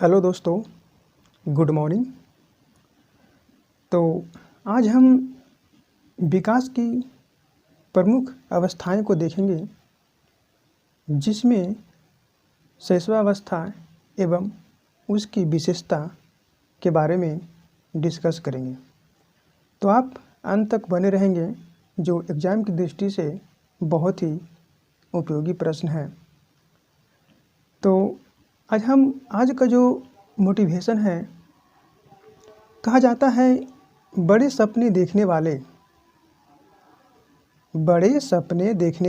Hello दोस्तों, good morning. तो आज हम विकास की प्रमुख अवस्थाएं को देखेंगे, जिसमें शैशवावस्था एवं उसकी विशेषता के बारे में डिस्कस करेंगे। तो आप अंत तक बने रहेंगे, जो एग्ज़ाम की दृष्टि से बहुत ही उपयोगी प्रश्न है। तो आज का जो मोटिवेशन है, कहा जाता है बड़े सपने देखने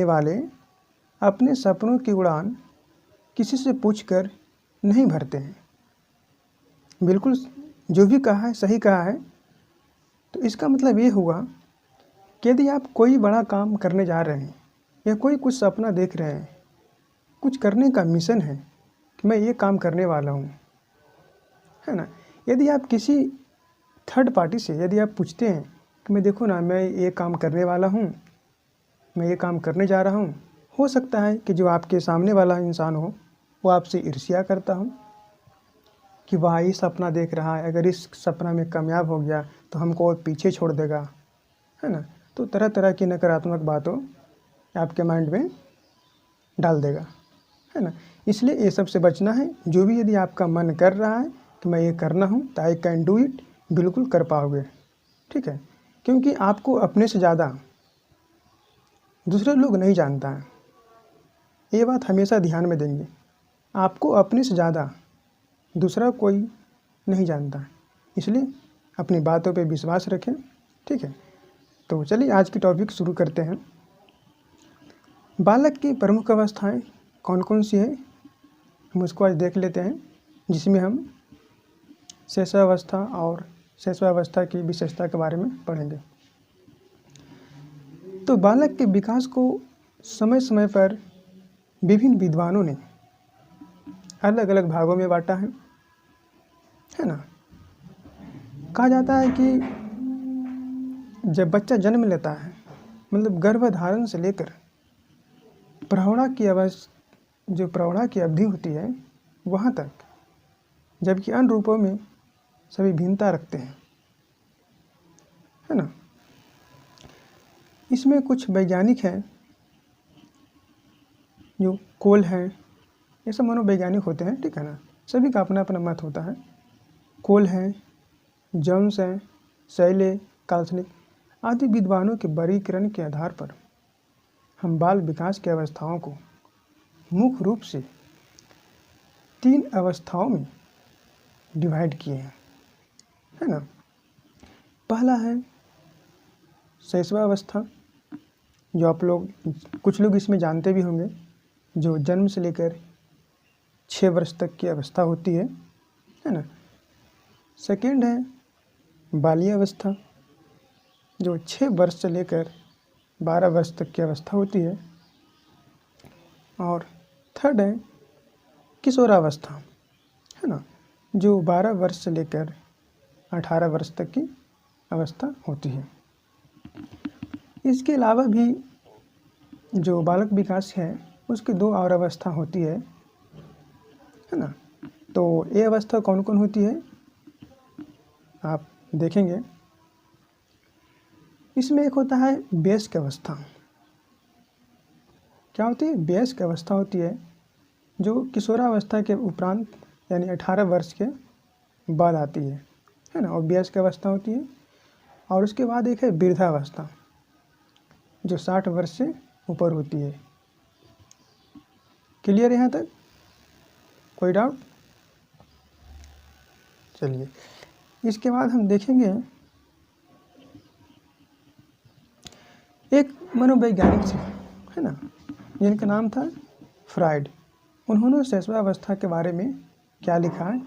वाले अपने सपनों की उड़ान किसी से पूछकर नहीं भरते हैं। बिल्कुल जो भी कहा है सही कहा है। तो इसका मतलब ये हुआ कि यदि आप कोई बड़ा काम करने जा रहे हैं या कोई कुछ सपना देख रहे हैं, कुछ करने का मिशन है कि मैं ये काम करने वाला हूँ, है ना। यदि आप किसी थर्ड पार्टी से यदि आप पूछते हैं कि मैं देखो ना, मैं ये काम करने वाला हूँ, मैं ये काम करने जा रहा हूँ, हो सकता है कि जो आपके सामने वाला इंसान हो वो आपसे ईर्ष्या करता हो कि वह ये सपना देख रहा है, अगर इस सपना में कामयाब हो गया तो हमको और पीछे छोड़ देगा, है ना। तो तरह तरह की नकारात्मक बातों आपके माइंड में डाल देगा, है ना। इसलिए ये सब से बचना है। जो भी यदि आपका मन कर रहा है कि मैं ये करना हूँ तो आई कैन डू इट, बिल्कुल कर पाओगे, ठीक है। क्योंकि आपको अपने से ज़्यादा दूसरे लोग नहीं जानता है। ये बात हमेशा ध्यान में देंगे, आपको अपने से ज़्यादा दूसरा कोई नहीं जानता है। इसलिए अपनी बातों पे विश्वास रखें, ठीक है। तो चलिए आज की टॉपिक शुरू करते हैं। बालक की प्रमुख अवस्थाएं कौन कौन सी है, हम उसको आज देख लेते हैं, जिसमें हम शैशवावस्था और शैशवावस्था की विशेषता के बारे में पढ़ेंगे। तो बालक के विकास को समय समय पर विभिन्न विद्वानों ने अलग अलग भागों में बांटा है ना। कहा जाता है कि जब बच्चा जन्म लेता है, मतलब गर्भधारण से लेकर प्रौढ़ा की अवधि होती है वहाँ तक, जबकि अन्य रूपों में सभी भिन्नता रखते हैं, है ना। इसमें कुछ वैज्ञानिक हैं जो कोल हैं, ये सब मनोवैज्ञानिक होते हैं, ठीक है ना। सभी का अपना अपना मत होता है। कोल हैं, जोन्स हैं, शैले, काल्सनिक आदि विद्वानों के वर्गीकरण के आधार पर हम बाल विकास की अवस्थाओं को मुख्य रूप से 3 अवस्थाओं में डिवाइड किए हैं, है ना। पहला है शैशवावस्था, जो आप लोग कुछ लोग इसमें जानते भी होंगे, जो जन्म से लेकर 6 वर्ष तक की अवस्था होती है ना। सेकेंड है बाल्यावस्था, जो 6 वर्ष से लेकर 12 वर्ष तक की अवस्था होती है। और थर्ड है किशोरावस्था, है ना, जो 12 वर्ष से लेकर 18 वर्ष तक की अवस्था होती है। इसके अलावा भी जो बालक विकास है उसकी 2 और अवस्था होती है ना। तो ये अवस्था कौन कौन होती है आप देखेंगे। इसमें एक होता है वयस्क अवस्था। क्या होती है? वयस्क अवस्था होती है जो किशोरावस्था के उपरांत यानी 18 वर्ष के बाद आती है ना। और वयस्क अवस्था होती है। और उसके बाद एक है वृद्धावस्था, जो 60 वर्ष से ऊपर होती है। क्लियर यहाँ तक? कोई डाउट? चलिए, इसके बाद हम देखेंगे एक मनोवैज्ञानिक से, है ना, जिनका नाम था फ्राइड। उन्होंने शैशवावस्था के बारे में क्या लिखा है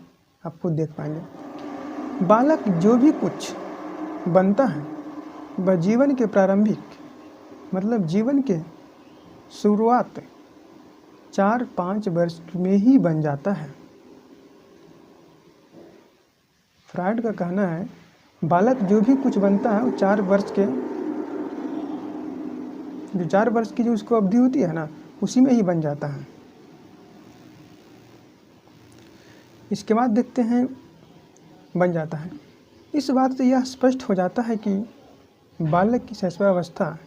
आप खुद देख पाएंगे। बालक जो भी कुछ बनता है वह जीवन के प्रारंभिक, मतलब जीवन के शुरुआत 4-5 वर्ष में ही बन जाता है। फ्राइड का कहना है बालक जो भी कुछ बनता है वो 4 वर्ष की जो उसको अवधि होती है ना, उसी में ही बन जाता है। इसके बाद देखते हैं बन जाता है। इस बात से यह स्पष्ट हो जाता है कि बालक की शैशवावस्था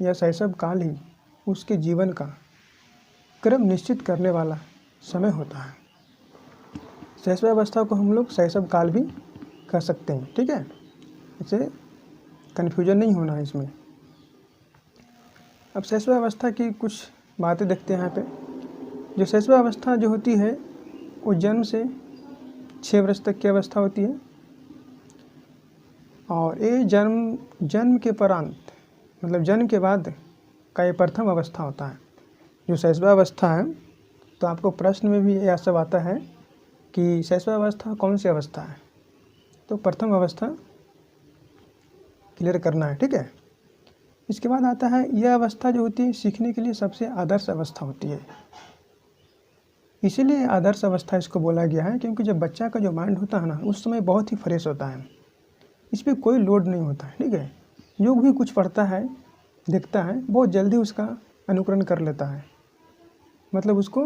या शैशव काल ही उसके जीवन का क्रम निश्चित करने वाला समय होता है। शैशवावस्था को हम लोग शैशव काल भी कह सकते हैं, ठीक है, इसे कन्फ्यूजन नहीं होना है इसमें। अब शैशवावस्था की कुछ बातें देखते हैं यहाँ पे। जो शैशवावस्था जो होती है वो जन्म से 6 वर्ष तक की अवस्था होती है, और ये जन्म के परांत मतलब जन्म के बाद का ये प्रथम अवस्था होता है। जो शैशवावस्था है, तो आपको प्रश्न में भी यह सब आता है कि शैशवावस्था कौन सी अवस्था है, तो प्रथम अवस्था क्लियर करना है, ठीक है। इसके बाद आता है यह अवस्था जो होती है सीखने के लिए सबसे आदर्श अवस्था होती है। इसीलिए आदर्श अवस्था इसको बोला गया है, क्योंकि जब बच्चा का जो माइंड होता है ना, उस समय बहुत ही फ्रेश होता है, इस पर कोई लोड नहीं होता है, ठीक है। जो भी कुछ पढ़ता है देखता है बहुत जल्दी उसका अनुकरण कर लेता है, मतलब उसको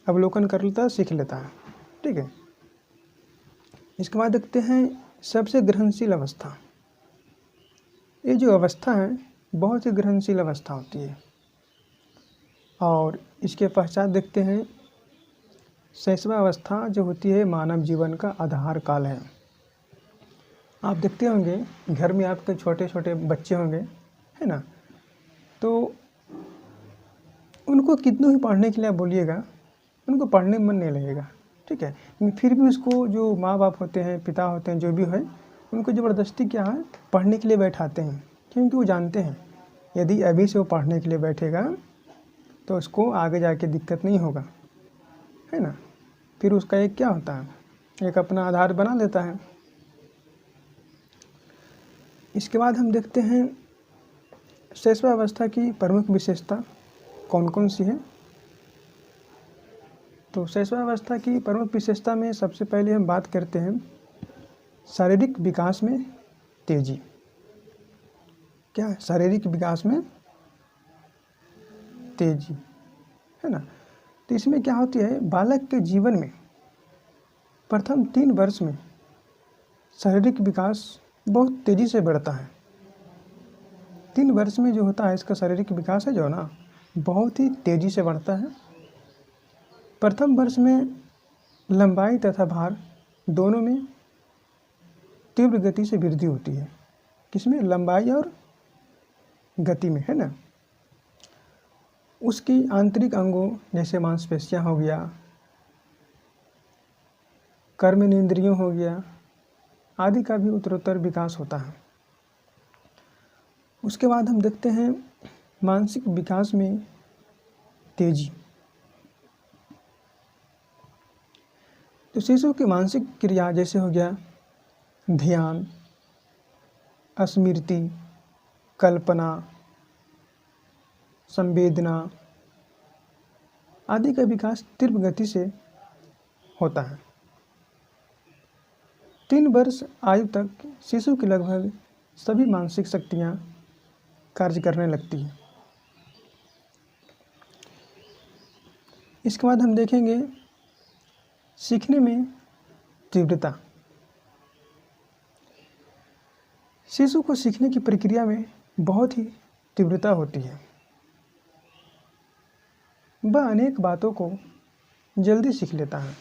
अवलोकन कर लेता है, सीख लेता है, ठीक है। इसके बाद देखते हैं सबसे ग्रहणशील अवस्था। ये जो अवस्था है बहुत ही ग्रहणशील अवस्था होती है, और इसके पश्चात देखते हैं शैशवावस्था जो होती है मानव जीवन का आधार काल है। आप देखते होंगे घर में आपके छोटे छोटे बच्चे होंगे, है ना, तो उनको कितनों ही पढ़ने के लिए आप बोलिएगा उनको पढ़ने में मन नहीं लगेगा, ठीक है। लेकिन फिर भी उसको जो माँ बाप होते हैं, पिता होते हैं, जो भी है, उनको ज़बरदस्ती क्या है पढ़ने के लिए बैठाते हैं, क्योंकि वो जानते हैं यदि अभी से वो पढ़ने के लिए बैठेगा तो उसको आगे जाके दिक्कत नहीं होगा, है ना। फिर उसका एक क्या होता है, एक अपना आधार बना लेता है। इसके बाद हम देखते हैं शैशवावस्था की प्रमुख विशेषता कौन कौन सी है। तो शैशवावस्था की प्रमुख विशेषता में सबसे पहले हम बात करते हैं शारीरिक विकास में तेजी। क्या है? शारीरिक विकास में तेजी, है ना। तो इसमें क्या होती है, बालक के जीवन में प्रथम 3 वर्ष में शारीरिक विकास बहुत तेज़ी से बढ़ता है। 3 वर्ष में जो होता है इसका शारीरिक विकास है जो ना बहुत ही तेज़ी से बढ़ता है। प्रथम वर्ष में लंबाई तथा भार दोनों में तीव्र गति से वृद्धि होती है। किसमें? लंबाई और गति में, है ना। उसकी आंतरिक अंगों जैसे मांसपेशियां हो गया, कर्मेंद्रियों हो गया आदि का भी उत्तरोत्तर विकास होता है। उसके बाद हम देखते हैं मानसिक विकास में तेजी। तो शिशु की मानसिक क्रिया जैसे हो गया ध्यान, स्मृति, कल्पना, संवेदना आदि का विकास तीव्र गति से होता है। 3 वर्ष आयु तक शिशु की लगभग सभी मानसिक शक्तियाँ कार्य करने लगती हैं। इसके बाद हम देखेंगे सीखने में तीव्रता। शिशु को सीखने की प्रक्रिया में बहुत ही तीव्रता होती है। वह अनेक बातों को जल्दी सीख लेता है।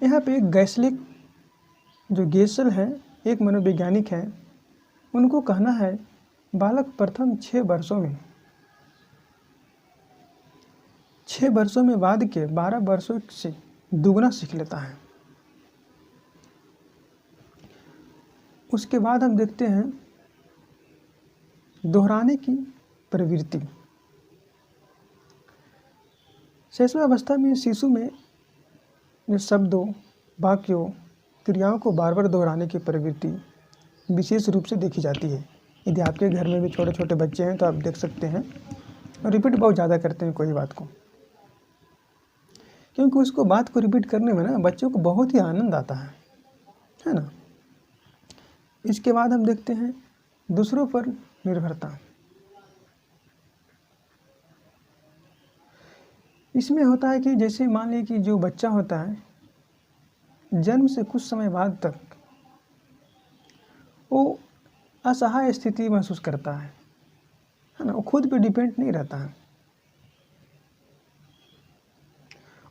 यहाँ पे एक गैसलिक जो गेसल है, एक मनोवैज्ञानिक है, उनको कहना है बालक प्रथम 6 वर्षों में बाद के 12 वर्षों से दुगना सीख लेता है। उसके बाद हम देखते हैं दोहराने की प्रवृत्ति। शैशवावस्था में शिशु में जो शब्दों, वाक्यों, क्रियाओं को बार बार दोहराने की प्रवृत्ति विशेष रूप से देखी जाती है। यदि आपके घर में भी छोटे छोटे बच्चे हैं तो आप देख सकते हैं रिपीट बहुत ज़्यादा करते हैं कोई बात को, क्योंकि उसको बात को रिपीट करने में ना बच्चों को बहुत ही आनंद आता है ना। इसके बाद हम देखते हैं दूसरों पर निर्भरता। इसमें होता है कि जैसे मान लीजिए कि जो बच्चा होता है जन्म से कुछ समय बाद तक वो असहाय स्थिति महसूस करता है ना। वो खुद पे डिपेंड नहीं रहता है,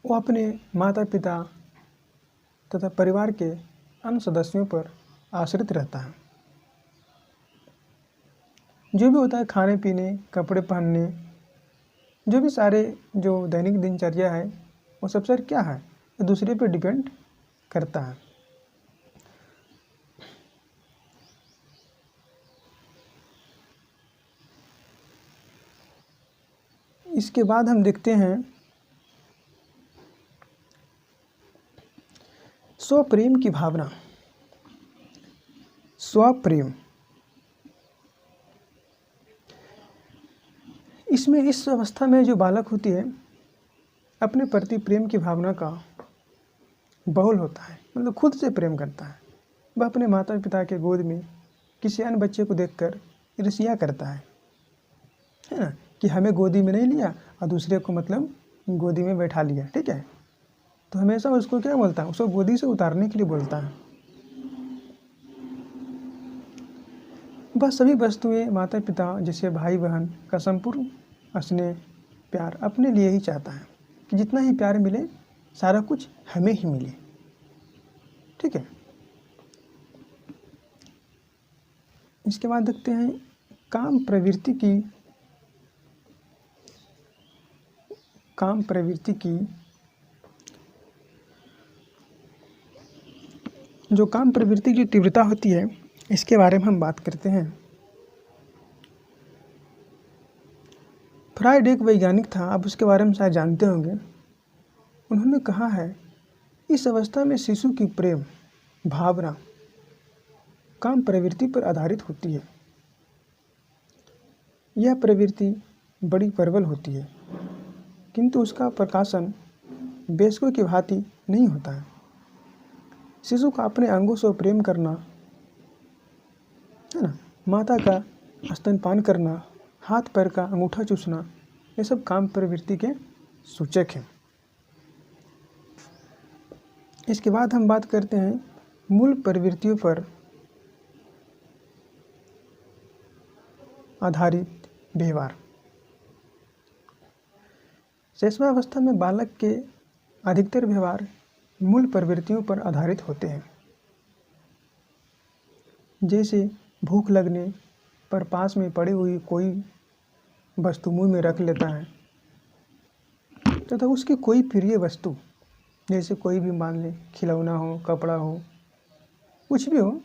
वो अपने माता पिता तथा परिवार के अन्य सदस्यों पर आश्रित रहता है। जो भी होता है खाने पीने, कपड़े पहनने, जो भी सारे जो दैनिक दिनचर्या है वो सब सर क्या है, दूसरे पे डिपेंड करता है। इसके बाद हम देखते हैं स्वप्रेम की भावना। स्वप्रेम, इसमें इस अवस्था में जो बालक होती है अपने प्रति प्रेम की भावना का बहुल होता है, मतलब खुद से प्रेम करता है। वह अपने माता पिता के गोद में किसी अन्य बच्चे को देखकर ईर्ष्या करता है ना, कि हमें गोदी में नहीं लिया और दूसरे को मतलब गोदी में बैठा लिया, ठीक है। तो हमेशा उसको क्या बोलता है, उसको गोदी से उतारने के लिए बोलता है। वह सभी वस्तुएं माता पिता जैसे भाई बहन का संपूर्ण स्नेह प्यार अपने लिए ही चाहता है, कि जितना ही प्यार मिले सारा कुछ हमें ही मिले, ठीक है। इसके बाद देखते हैं काम प्रवृत्ति की जो काम प्रवृत्ति की तीव्रता होती है, इसके बारे में हम बात करते हैं। फ्राइड एक वैज्ञानिक था, आप उसके बारे में शायद जानते होंगे। उन्होंने कहा है इस अवस्था में शिशु की प्रेम भावना काम प्रवृत्ति पर आधारित होती है। यह प्रवृत्ति बड़ी प्रबल होती है, किंतु उसका प्रकाशन वयस्कों की भांति नहीं होता है। शिशु का अपने अंगों से प्रेम करना है ना, माता का स्तनपान करना, हाथ पैर का अंगूठा चूसना, ये सब काम प्रवृत्ति के सूचक हैं। इसके बाद हम बात करते हैं मूल प्रवृत्तियों पर आधारित व्यवहार। शैशवावस्था में बालक के अधिकतर व्यवहार मूल प्रवृत्तियों पर आधारित होते हैं। जैसे भूख लगने पर पास में पड़ी हुई कोई वस्तु मुंह में रख लेता है, तथा उसकी कोई प्रिय वस्तु जैसे कोई भी मान ले खिलौना हो, कपड़ा हो, कुछ भी हो,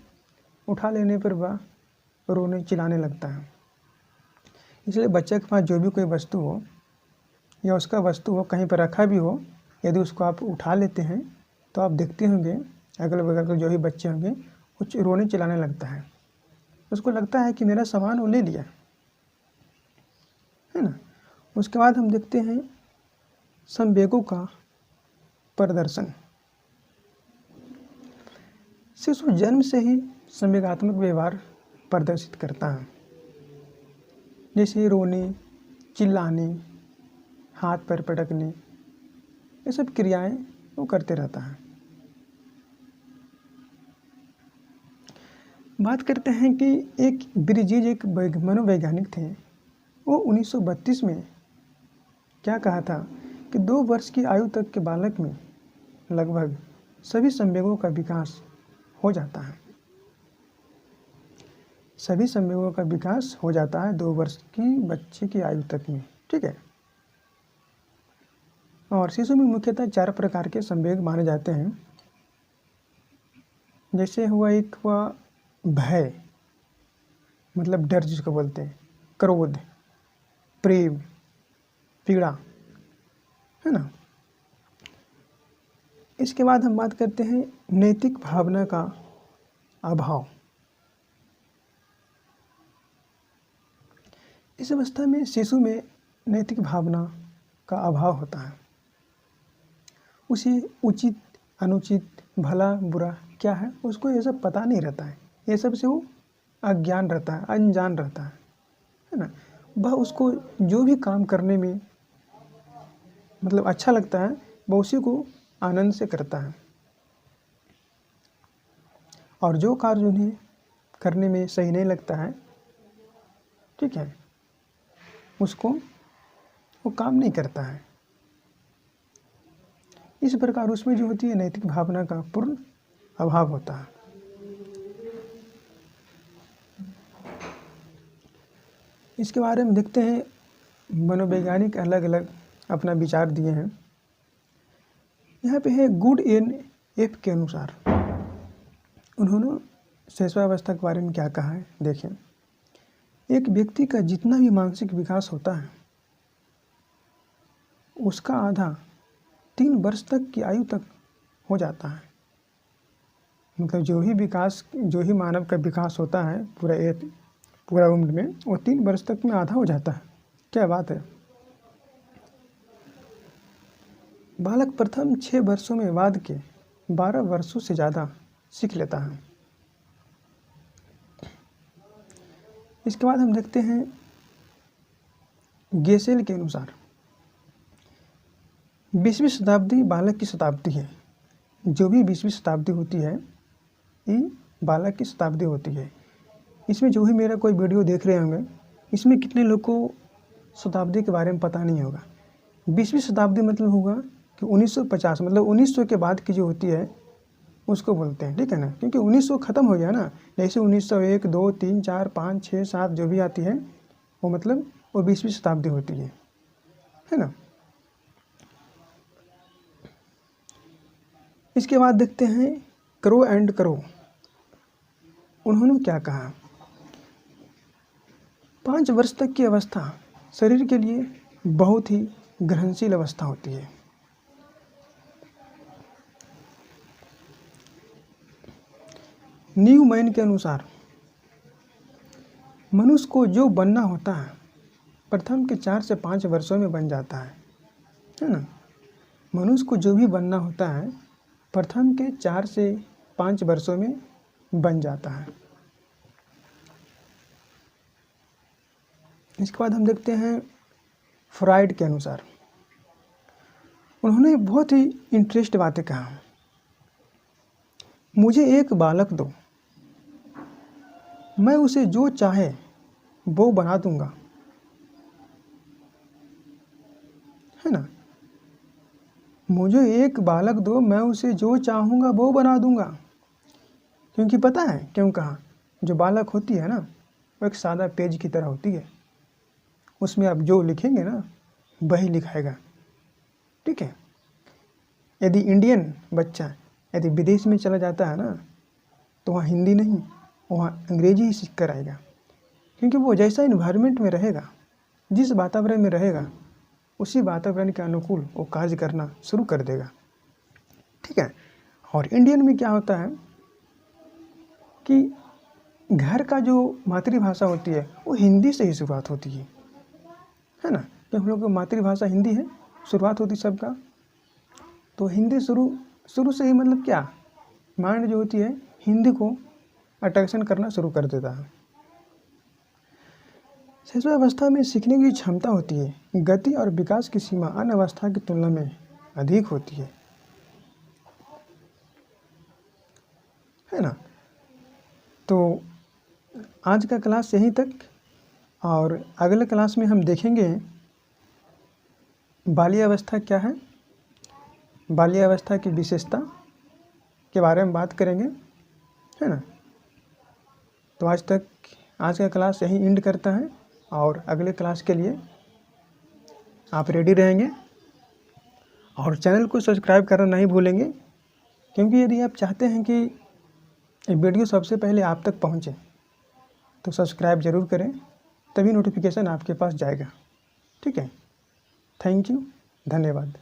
उठा लेने पर वह रोने चिल्लाने लगता है। इसलिए बच्चे के पास जो भी कोई वस्तु हो या उसका वस्तु हो कहीं पर रखा भी हो, यदि उसको आप उठा लेते हैं तो आप देखते होंगे अगल बगल के जो भी बच्चे होंगे कुछ रोने चिल्लाने लगता है। उसको लगता है कि मेरा सामान वो ले लिया, है ना। उसके बाद हम देखते हैं संवेगों का प्रदर्शन। शिशु जन्म से ही संवेगात्मक व्यवहार प्रदर्शित करता है, जैसे रोने, चिल्लाने, हाथ पैर पटकने, ये सब क्रियाएं वो करते रहता है। बात करते हैं कि एक ब्रिजेज एक मनोवैज्ञानिक थे। वो 1932 में क्या कहा था कि 2 वर्ष की आयु तक के बालक में लगभग सभी संवेगों का विकास हो जाता है। सभी संवेगों का विकास हो जाता है 2 वर्ष की बच्चे की आयु तक में, ठीक है। और शिशु में मुख्यतः 4 प्रकार के संवेग माने जाते हैं। जैसे एक हुआ भय, मतलब डर जिसको बोलते हैं, क्रोध, प्रेम, पीड़ा, है ना। इसके बाद हम बात करते हैं नैतिक भावना का अभाव। इस अवस्था में शिशु में नैतिक भावना का अभाव होता है। उसे उचित अनुचित भला बुरा क्या है उसको ये सब पता नहीं रहता है। ये सब से वो अज्ञान रहता है, अनजान रहता है ना। वह उसको जो भी काम करने में मतलब अच्छा लगता है वो उसी को आनंद से करता है। और जो कार्य उन्हें करने में सही नहीं लगता है, ठीक है, उसको वो काम नहीं करता है। इस प्रकार उसमें जो होती है नैतिक भावना का पूर्ण अभाव होता है। इसके बारे में देखते हैं, मनोवैज्ञानिक अलग अलग अपना विचार दिए हैं। यहाँ पे है गुड एन एफ के अनुसार उन्होंने शैशवावस्था के बारे में क्या कहा है। देखें, एक व्यक्ति का जितना भी मानसिक विकास होता है उसका आधा 3 वर्ष तक की आयु तक हो जाता है। मतलब जो ही मानव का विकास होता है पूरा उम्र में, वो 3 वर्ष तक में आधा हो जाता है। क्या बात है। बालक प्रथम 6 वर्षों में बाद के 12 वर्षों से ज़्यादा सीख लेता है। इसके बाद हम देखते हैं गेसेल के अनुसार 20वीं शताब्दी बालक की शताब्दी है। जो भी 20वीं शताब्दी होती है ये बालक की शताब्दी होती है। इसमें जो भी मेरा कोई वीडियो देख रहे होंगे, इसमें कितने लोग को शताब्दी के बारे में पता नहीं होगा। 20वीं शताब्दी मतलब होगा कि 1950, मतलब 1900 के बाद की जो होती है उसको बोलते हैं, ठीक है ना। क्योंकि 1900 ख़त्म हो गया ना। जैसे 1901, 2, 3, 4, 5, 6, 7 जो भी आती है वो मतलब वो 20वीं शताब्दी होती है ना। इसके बाद देखते हैं क्रो एंड क्रो, उन्होंने क्या कहा। 5 वर्ष तक की अवस्था शरीर के लिए बहुत ही ग्रहणशील अवस्था होती है। न्यूमैन के अनुसार मनुष्य को जो बनना होता है प्रथम के 4 से 5 वर्षों में बन जाता है ना। मनुष्य को जो भी बनना होता है प्रथम के 4 से 5 वर्षों में बन जाता है। इसके बाद हम देखते हैं फ्राइड के अनुसार, उन्होंने बहुत ही इंटरेस्ट बातें कहा। मुझे एक बालक दो, मैं उसे जो चाहे वो बना दूंगा, है ना। मुझे एक बालक दो, मैं उसे जो चाहूँगा वो बना दूंगा। क्योंकि पता है क्यों कहा, जो बालक होती है ना वो एक सादा पेज की तरह होती है। उसमें आप जो लिखेंगे ना वही लिखाएगा, ठीक है। यदि इंडियन बच्चा यदि विदेश में चला जाता है ना तो वहाँ हिंदी नहीं, वहाँ अंग्रेजी ही सीख कर आएगा। क्योंकि वो जैसा इन्वायरमेंट में रहेगा, जिस वातावरण में रहेगा, उसी वातावरण के अनुकूल वो कार्य करना शुरू कर देगा, ठीक है। और इंडियन में क्या होता है कि घर का जो मातृभाषा होती है वो हिंदी से ही शुरुआत होती है ना। कि हम लोग की मातृभाषा हिंदी है, शुरुआत होती सबका, तो हिंदी शुरू से ही मतलब क्या, माइंड जो होती है हिंदी को अट्रैक्शन करना शुरू कर देता है। शैशवावस्था में सीखने की क्षमता होती है, गति और विकास की सीमा अन्य अवस्था की तुलना में अधिक होती है ना। तो आज का क्लास यहीं तक, और अगले क्लास में हम देखेंगे बाल्यावस्था क्या है, बाल्यावस्था की विशेषता के बारे में बात करेंगे, है ना। तो आज का क्लास यहीं एंड करता है, और अगले क्लास के लिए आप रेडी रहेंगे। और चैनल को सब्सक्राइब करना नहीं भूलेंगे, क्योंकि यदि आप चाहते हैं कि ये वीडियो सबसे पहले आप तक पहुंचे तो सब्सक्राइब ज़रूर करें, तभी नोटिफिकेशन आपके पास जाएगा, ठीक है। थैंक यू, धन्यवाद।